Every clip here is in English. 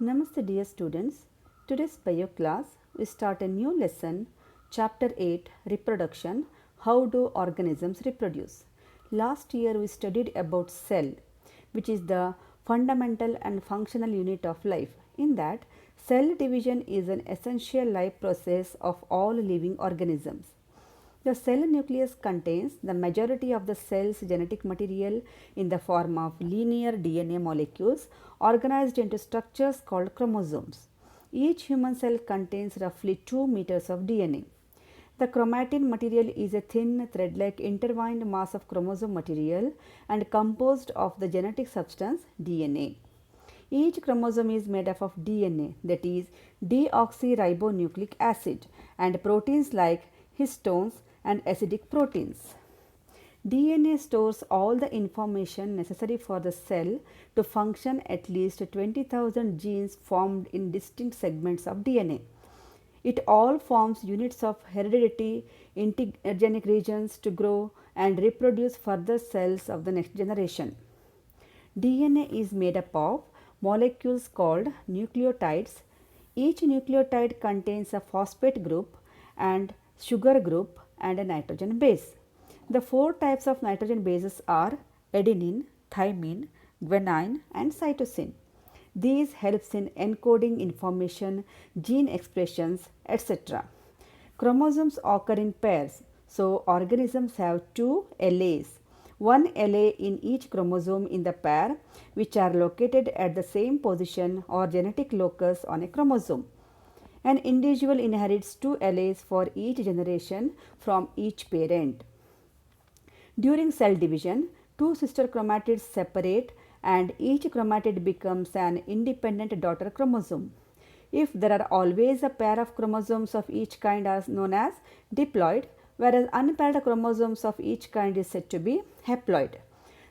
Namaste dear students. Today's bio class we start a new lesson, chapter 8, reproduction. How do organisms reproduce? Last year we studied about cell, which is the fundamental and functional unit of life. In that, cell division is an essential life process of all living organisms. The cell nucleus contains the majority of the cell's genetic material in the form of linear DNA molecules organized into structures called chromosomes. Each human cell contains roughly 2 meters of DNA. The chromatin material is a thin thread-like intertwined mass of chromosome material and composed of the genetic substance DNA. Each chromosome is made up of DNA, that is deoxyribonucleic acid, and proteins like histones and acidic proteins. DNA stores all the information necessary for the cell to function. At least 20,000 genes formed in distinct segments of DNA. It all forms units of heredity, intergenic regions to grow and reproduce further cells of the next generation. DNA is made up of molecules called nucleotides. Each nucleotide contains a phosphate group and sugar group and a nitrogen base. The 4 types of nitrogen bases are adenine, thymine, guanine and cytosine. These helps in encoding information, gene expressions, etc. Chromosomes occur in pairs, so organisms have 2 alleles. One allele in each chromosome in the pair, which are located at the same position or genetic locus on a chromosome. An individual inherits 2 alleles for each generation from each parent. During cell division, 2 sister chromatids separate and each chromatid becomes an independent daughter chromosome. If there are always a pair of chromosomes of each kind are known as diploid, whereas unpaired chromosomes of each kind is said to be haploid.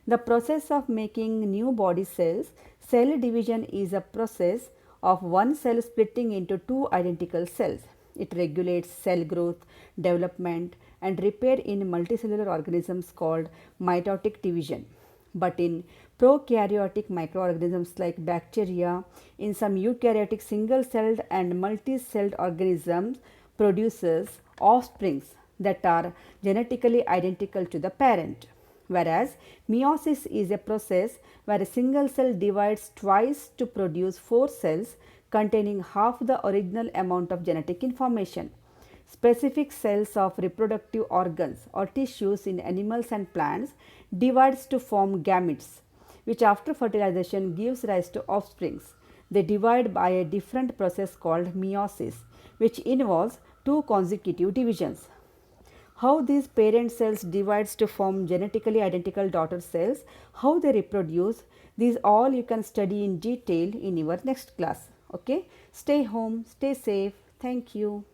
The process of making new body cells, cell division, is a process of one cell splitting into 2 identical cells. It regulates cell growth, development and repair in multicellular organisms called mitotic division. But in prokaryotic microorganisms like bacteria, in some eukaryotic single-celled and multi-celled organisms produces offsprings that are genetically identical to the parent. Whereas meiosis is a process where a single cell divides twice to produce 4 cells containing half the original amount of genetic information. Specific cells of reproductive organs or tissues in animals and plants divides to form gametes, which after fertilization gives rise to offsprings. They divide by a different process called meiosis, which involves 2 consecutive divisions. How these parent cells divides to form genetically identical daughter cells, how they reproduce, these all you can study in detail in your next class. Okay, stay home, stay safe. Thank you.